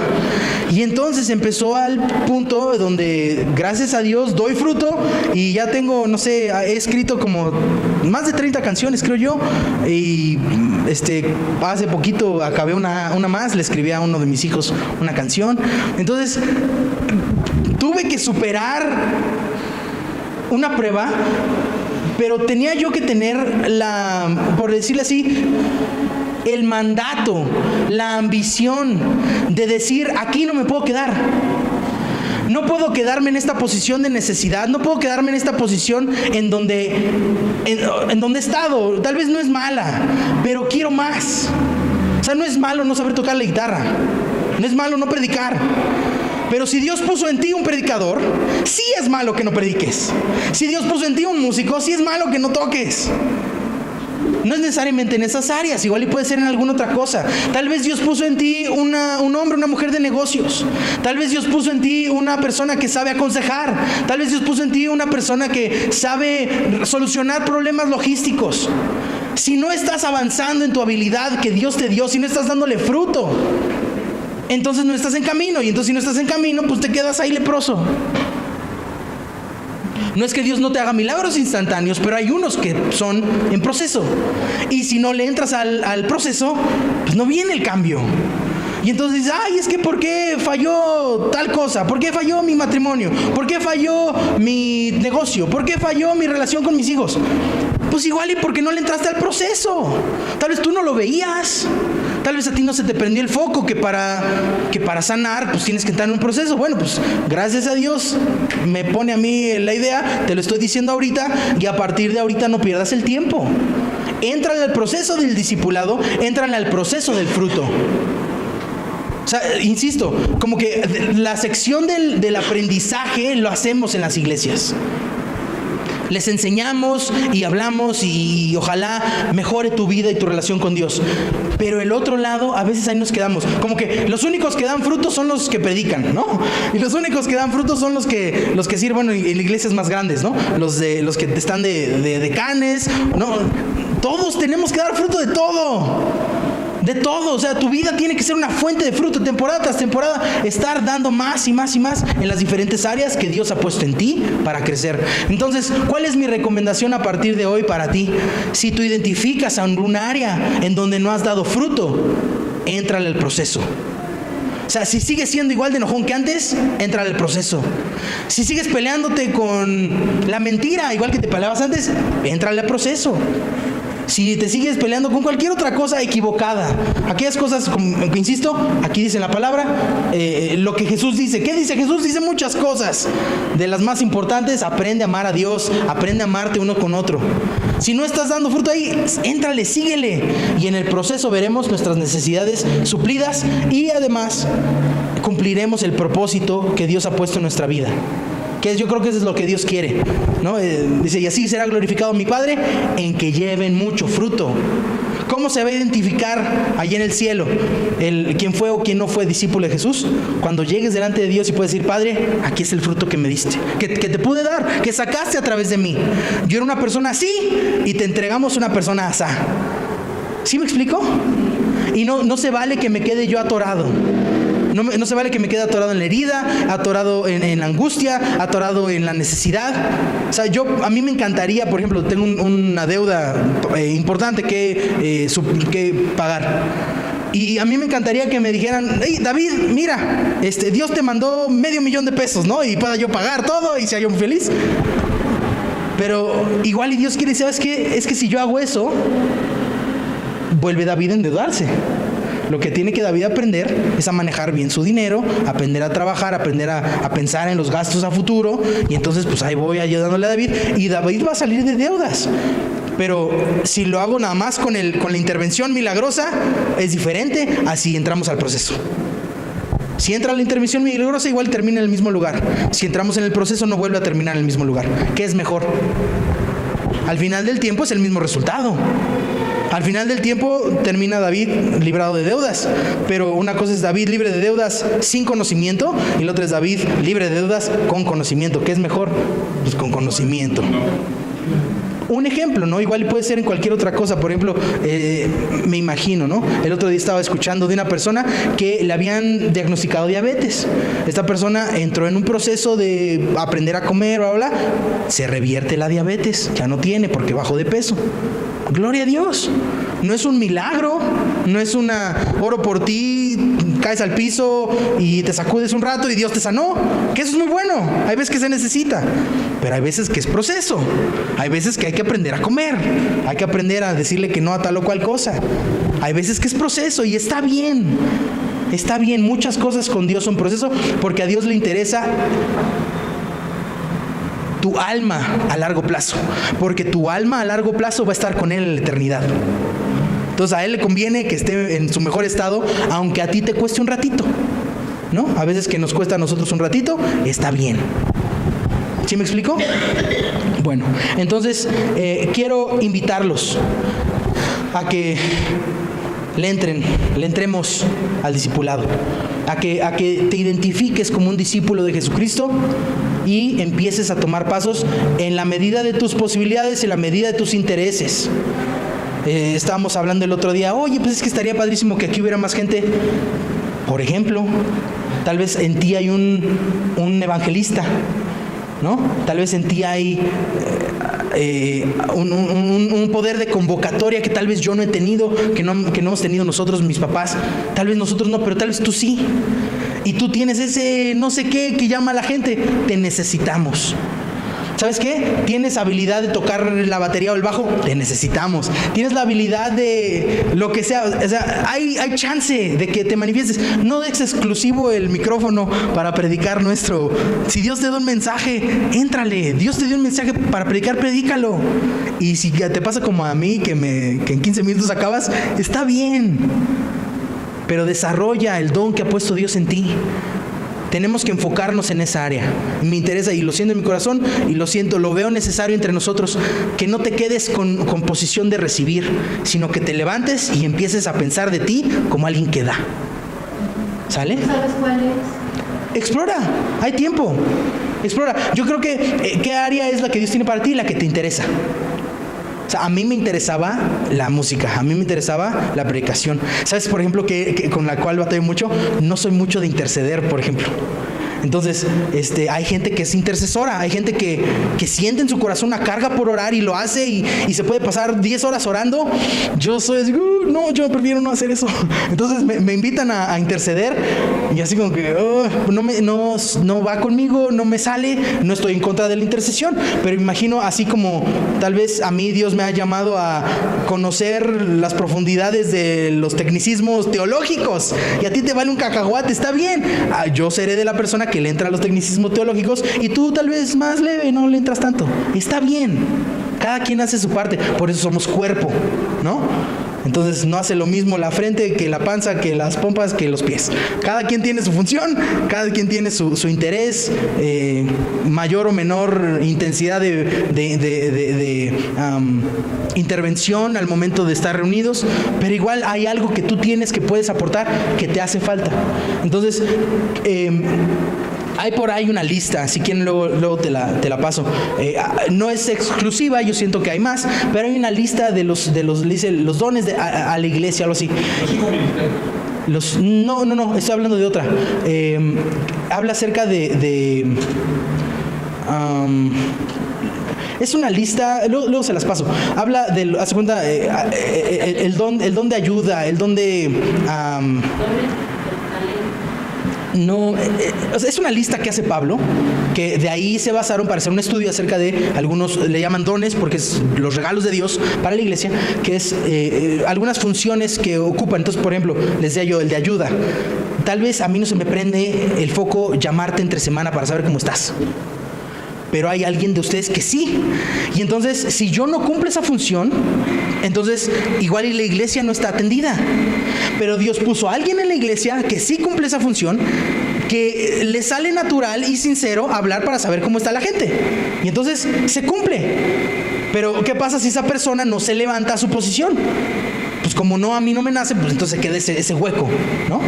Y entonces empezó al punto donde, gracias a Dios, doy fruto y ya tengo, no sé, he escrito como más de 30 canciones, creo yo. Y hace poquito acabé una más, le escribí a uno de mis hijos una canción. Entonces tuve que superar una prueba, pero tenía yo que tener por decirlo así, el mandato, la ambición de decir, aquí no me puedo quedar. No puedo quedarme en esta posición de necesidad, no puedo quedarme en esta posición en donde he estado. Tal vez no es mala, pero quiero más. O sea, no es malo no saber tocar la guitarra, no es malo no predicar. Pero si Dios puso en ti un predicador, sí es malo que no prediques. Si Dios puso en ti un músico, sí es malo que no toques. No es necesariamente en esas áreas, igual y puede ser en alguna otra cosa. Tal vez Dios puso en ti un hombre, una mujer de negocios. Tal vez Dios puso en ti una persona que sabe aconsejar. Tal vez Dios puso en ti una persona que sabe solucionar problemas logísticos. Si no estás avanzando en tu habilidad que Dios te dio, si no estás dándole fruto, entonces no estás en camino. Y entonces si no estás en camino, pues te quedas ahí leproso. No es que Dios no te haga milagros instantáneos, pero hay unos que son en proceso. Y si no le entras al proceso, pues no viene el cambio. Y entonces dices, ay, es que ¿por qué falló tal cosa? ¿Por qué falló mi matrimonio? ¿Por qué falló mi negocio? ¿Por qué falló mi relación con mis hijos? Pues igual y porque no le entraste al proceso. Tal vez tú no lo veías. Tal vez a ti no se te prendió el foco que para sanar pues tienes que entrar en un proceso. Bueno, pues gracias a Dios me pone a mí la idea, te lo estoy diciendo ahorita, y a partir de ahorita no pierdas el tiempo. Éntrale al proceso del discipulado, éntrale al proceso del fruto. O sea, insisto, como que la sección del aprendizaje lo hacemos en las iglesias. Les enseñamos y hablamos y ojalá mejore tu vida y tu relación con Dios. Pero el otro lado, a veces ahí nos quedamos. Como que los únicos que dan frutos son los que predican, ¿no? Y los únicos que dan frutos son los que sirven en iglesias más grandes, ¿no? Los que están de decanes, ¿no? Todos tenemos que dar fruto de todo. De todo, o sea, tu vida tiene que ser una fuente de fruto, temporada tras temporada, estar dando más y más y más en las diferentes áreas que Dios ha puesto en ti para crecer. Entonces, ¿cuál es mi recomendación a partir de hoy para ti? Si tú identificas a un área en donde no has dado fruto, éntrale al proceso. O sea, si sigues siendo igual de enojón que antes, entra al proceso. Si sigues peleándote con la mentira, igual que te peleabas antes, entra al proceso. Si te sigues peleando con cualquier otra cosa equivocada, aquellas cosas, como insisto, aquí dice la palabra, lo que Jesús dice. ¿Qué dice Jesús? Dice muchas cosas. De las más importantes, aprende a amar a Dios, aprende a amarte uno con otro. Si no estás dando fruto ahí, éntrale, síguele. Y en el proceso veremos nuestras necesidades suplidas y además cumpliremos el propósito que Dios ha puesto en nuestra vida. Que yo creo que eso es lo que Dios quiere, ¿no? Dice, y así será glorificado mi Padre en que lleven mucho fruto. ¿Cómo se va a identificar allí en el cielo quién fue o quién no fue discípulo de Jesús? Cuando llegues delante de Dios y puedes decir, Padre, aquí es el fruto que me diste, que te pude dar, que sacaste a través de mí. Yo era una persona así y te entregamos una persona asá. ¿Sí me explico? Y no se vale que me quede yo atorado. No se vale que me quede atorado en la herida, atorado en la angustia, atorado en la necesidad. O sea, a mí me encantaría, por ejemplo, tengo una deuda importante que pagar. Y a mí me encantaría que me dijeran, hey, David, mira, Dios te mandó $500,000 pesos, ¿no? Y pueda yo pagar todo y sea yo feliz. Pero igual y Dios quiere, ¿sabes qué? Es que si yo hago eso, vuelve David a endeudarse. Lo que tiene que David aprender es a manejar bien su dinero, aprender a trabajar, aprender a pensar en los gastos a futuro. Y entonces pues ahí voy ayudándole a David. Y David va a salir de deudas. Pero si lo hago nada más con la intervención milagrosa, es diferente a si entramos al proceso. Si entra la intervención milagrosa, igual termina en el mismo lugar. Si entramos en el proceso, no vuelve a terminar en el mismo lugar. ¿Qué es mejor? Al final del tiempo es el mismo resultado. Al final del tiempo termina David librado de deudas. Pero una cosa es David libre de deudas sin conocimiento y la otra es David libre de deudas con conocimiento. ¿Qué es mejor? Pues con conocimiento. Un ejemplo, ¿no? Igual puede ser en cualquier otra cosa. Por ejemplo, me imagino, ¿no? El otro día estaba escuchando de una persona que le habían diagnosticado diabetes. Esta persona entró en un proceso de aprender a comer, bla, bla, bla. Se revierte la diabetes. Ya no tiene porque bajó de peso. Gloria a Dios. No es un milagro, no es oro por ti, caes al piso y te sacudes un rato y Dios te sanó. Que eso es muy bueno. Hay veces que se necesita, pero hay veces que es proceso. Hay veces que hay que aprender a comer, hay que aprender a decirle que no a tal o cual cosa. Hay veces que es proceso y está bien. Está bien, muchas cosas con Dios son proceso porque a Dios le interesa tu alma a largo plazo, porque tu alma a largo plazo va a estar con Él en la eternidad. Entonces a Él le conviene que esté en su mejor estado, aunque a ti te cueste un ratito, ¿no? A veces que nos cuesta a nosotros un ratito, está bien. ¿Sí me explico? Bueno, entonces quiero invitarlos a que le entremos al discipulado, a que te identifiques como un discípulo de Jesucristo y empieces a tomar pasos en la medida de tus posibilidades, en la medida de tus intereses. Estábamos hablando el otro día, oye, pues es que estaría padrísimo que aquí hubiera más gente. Por ejemplo, tal vez en ti hay un evangelista, ¿no? Tal vez en ti hay un poder de convocatoria que tal vez yo no he tenido, que no hemos tenido nosotros, mis papás. Tal vez nosotros no, pero tal vez tú sí. Y tú tienes ese no sé qué que llama a la gente. Te necesitamos. ¿Sabes qué? ¿Tienes habilidad de tocar la batería o el bajo? Te necesitamos. ¿Tienes la habilidad de lo que sea? O sea, hay chance de que te manifiestes. No es exclusivo el micrófono para predicar nuestro. Si Dios te da un mensaje, éntrale. Dios te dio un mensaje para predicar, predícalo. Y si te pasa como a mí, que en 15 minutos acabas, está bien. Pero desarrolla el don que ha puesto Dios en ti. Tenemos que enfocarnos en esa área. Me interesa y lo siento en mi corazón y lo veo necesario entre nosotros, que no te quedes con posición de recibir, sino que te levantes y empieces a pensar de ti como alguien que da. ¿Sale? ¿Sabes cuál es? Explora, hay tiempo. Explora. Yo creo que ¿qué área es la que Dios tiene para ti? La que te interesa. O sea, a mí me interesaba la música, a mí me interesaba la predicación. ¿Sabes, por ejemplo, que con la cual batallo mucho? No soy mucho de interceder, por ejemplo. Entonces, hay gente que es intercesora, hay gente que siente en su corazón una carga por orar y lo hace y se puede pasar 10 horas orando. Yo soy así, no, yo prefiero no hacer eso. Entonces me invitan a interceder y así como que no va conmigo, no me sale, no estoy en contra de la intercesión, pero imagino así como tal vez a mí Dios me ha llamado a conocer las profundidades de los tecnicismos teológicos y a ti te vale un cacahuate, está bien. Yo seré de la persona que le entra a los tecnicismos teológicos y tú tal vez más leve, no le entras tanto. Está bien, cada quien hace su parte, por eso somos cuerpo, ¿no? Entonces no hace lo mismo la frente que la panza, que las pompas, que los pies. Cada quien tiene su función, cada quien tiene su interés, mayor o menor intensidad de intervención al momento de estar reunidos, pero igual hay algo que tú tienes que puedes aportar que te hace falta. Entonces, hay por ahí una lista, si quieren luego te la paso. No es exclusiva, yo siento que hay más, pero hay una lista de los dones a la iglesia, algo así. No, estoy hablando de otra. Habla acerca es una lista, luego se las paso. Habla de, hace cuenta, el don de ayuda, el don de... es una lista que hace Pablo, que de ahí se basaron para hacer un estudio acerca de algunos, le llaman dones, porque es los regalos de Dios para la iglesia, que es algunas funciones que ocupan. Entonces, por ejemplo, les decía yo, el de ayuda. Tal vez a mí no se me prende el foco llamarte entre semana para saber cómo estás, pero hay alguien de ustedes que sí. Y entonces, si yo no cumplo esa función, entonces igual y la iglesia no está atendida. Pero Dios puso a alguien en la iglesia que sí cumple esa función, que le sale natural y sincero hablar para saber cómo está la gente. Y entonces se cumple. Pero ¿qué pasa si esa persona no se levanta a su posición? Pues como no, a mí no me nace, pues entonces queda ese hueco, ¿no?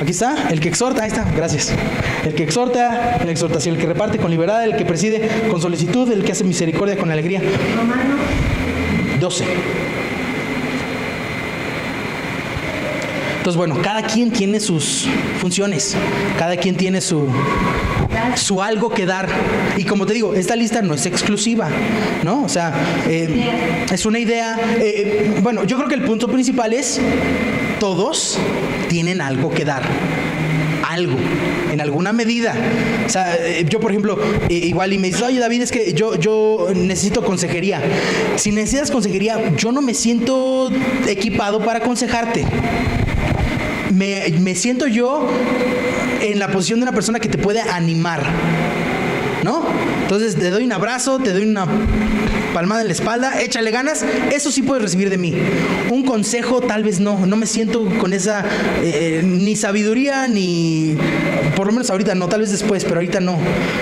Aquí está, el que exhorta, ahí está, gracias. El que exhorta, la exhortación, el que reparte con libertad, el que preside con solicitud, el que hace misericordia con alegría. Romanos 12. Entonces, bueno, cada quien tiene sus funciones, cada quien tiene su algo que dar. Y como te digo, esta lista no es exclusiva, ¿no? O sea, es una idea. Bueno, yo creo que el punto principal es: todos tienen algo que dar. Algo, en alguna medida. O sea, yo por ejemplo, igual y me dices, oye David, es que yo necesito consejería. Si necesitas consejería, yo no me siento equipado para aconsejarte. Me siento yo en la posición de una persona que te puede animar, ¿no? Entonces te doy un abrazo, te doy una palmada en la espalda, échale ganas, eso sí puedes recibir de mí. Un consejo tal vez no me siento con esa ni sabiduría, ni por lo menos ahorita no, tal vez después, pero ahorita no.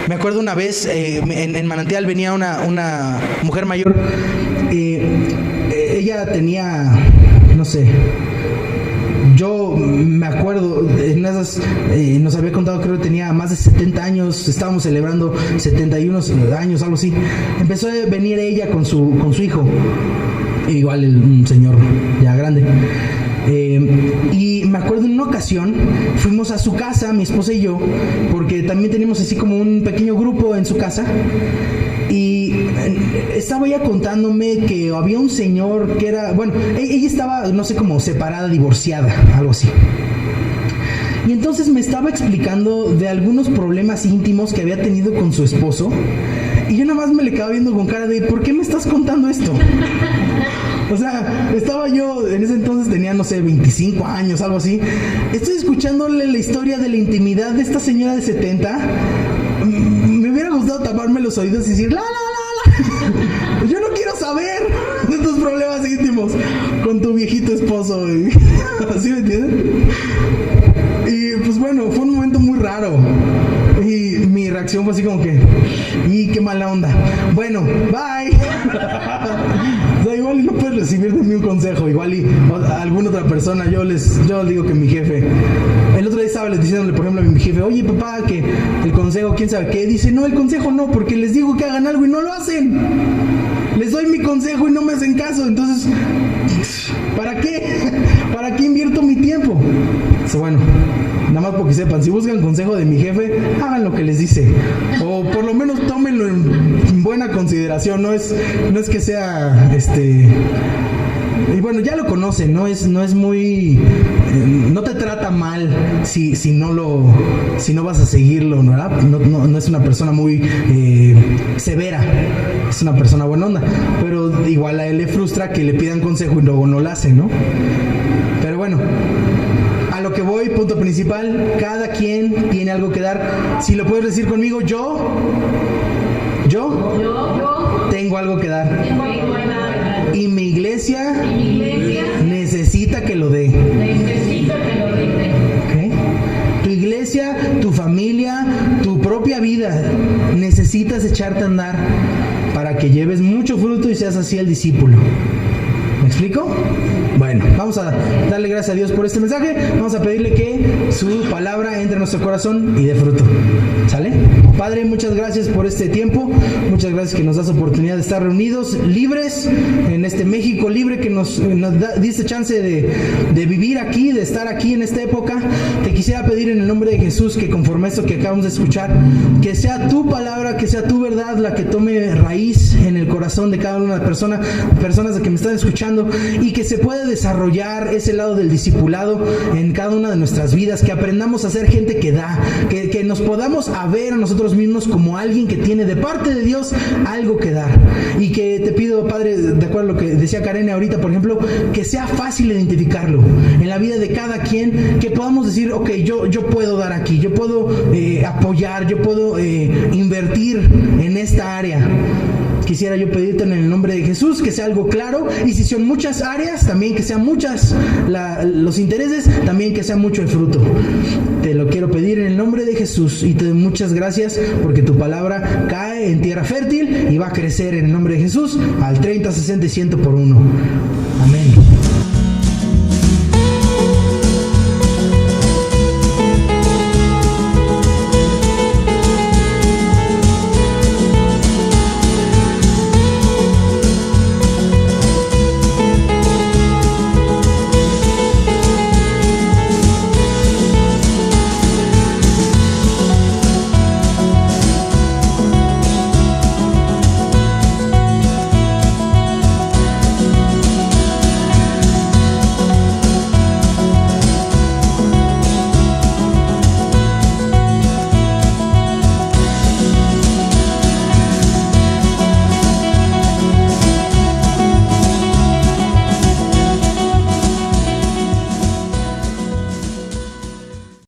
Me acuerdo una vez en Manantial venía una mujer mayor, ella tenía, no sé, yo me acuerdo, en esas, nos había contado, creo que tenía más de 70 años, estábamos celebrando 71 años, algo así. Empezó a venir ella con su hijo, igual un señor ya grande. Y me acuerdo en una ocasión, fuimos a su casa, mi esposa y yo, porque también teníamos así como un pequeño grupo en su casa. Y estaba ella contándome que había un señor que era, bueno, ella estaba, no sé, como separada, divorciada, algo así. Y entonces me estaba explicando de algunos problemas íntimos que había tenido con su esposo. Y yo nada más me le quedaba viendo con cara de, ¿por qué me estás contando esto? O sea, estaba yo, en ese entonces tenía, no sé, 25 años, algo así. Estoy escuchándole la historia de la intimidad de esta señora de 70. Me hubiera gustado taparme los oídos y decir, la. Yo no quiero saber de tus problemas íntimos con tu viejito esposo. ¿Así me entiendes? Y pues bueno, fue un momento muy raro. Y mi reacción fue así como que, y qué mala onda. Bueno, bye. O sea, igual y no puedes recibir de mí un consejo. Igual y alguna otra persona, yo digo que mi jefe. El otro día estaba diciéndole, por ejemplo, a mi jefe, oye papá, que el consejo, quién sabe qué. Dice, no, el consejo no, porque les digo que hagan algo y no lo hacen. Les doy mi consejo y no me hacen caso. Entonces, ¿para qué? ¿Para qué invierto mi tiempo? Bueno, nada más porque sepan, si buscan consejo de mi jefe, hagan lo que les dice. O por lo menos tómenlo en buena consideración. No es que sea y bueno, ya lo conocen, no es muy, no te trata mal si no vas a seguirlo, ¿verdad? No es una persona muy severa, es una persona buena onda, pero igual a él le frustra que le pidan consejo y luego no lo hace, ¿no? Pero bueno, a lo que voy, punto principal, cada quien tiene algo que dar. Si lo puedes decir conmigo, yo tengo algo que dar. Y mi iglesia necesita que lo dé. ¿Okay? Tu iglesia, tu familia, tu propia vida, necesitas echarte a andar para que lleves mucho fruto y seas así el discípulo. ¿Me explico? Bueno, vamos a darle gracias a Dios por este mensaje. Vamos a pedirle que su palabra entre en nuestro corazón y dé fruto. ¿Sale? Padre, muchas gracias por este tiempo. Muchas gracias que nos das oportunidad de estar reunidos, libres, en este México libre que nos diste chance de vivir aquí, de estar aquí en esta época. Te quisiera pedir en el nombre de Jesús que conforme a esto que acabamos de escuchar, que sea tu palabra, que sea tu verdad la que tome raíz en el corazón de cada una de las personas que me están escuchando, y que se pueda desarrollar ese lado del discipulado en cada una de nuestras vidas, que aprendamos a ser gente que da, que nos podamos a ver a nosotros mismos como alguien que tiene de parte de Dios algo que dar. Y que te pido, Padre, de acuerdo a lo que decía Karen ahorita, por ejemplo, que sea fácil identificarlo en la vida de cada quien, que podamos decir, ok, yo puedo dar aquí, yo puedo apoyar, yo puedo invertir en esta área. Quisiera yo pedirte en el nombre de Jesús que sea algo claro, y si son muchas áreas, también que sean muchas los intereses, también que sea mucho el fruto. Te lo quiero pedir en el nombre de Jesús, y te doy muchas gracias porque tu palabra cae en tierra fértil y va a crecer en el nombre de Jesús al 30, 60 y 100 por uno. Amén.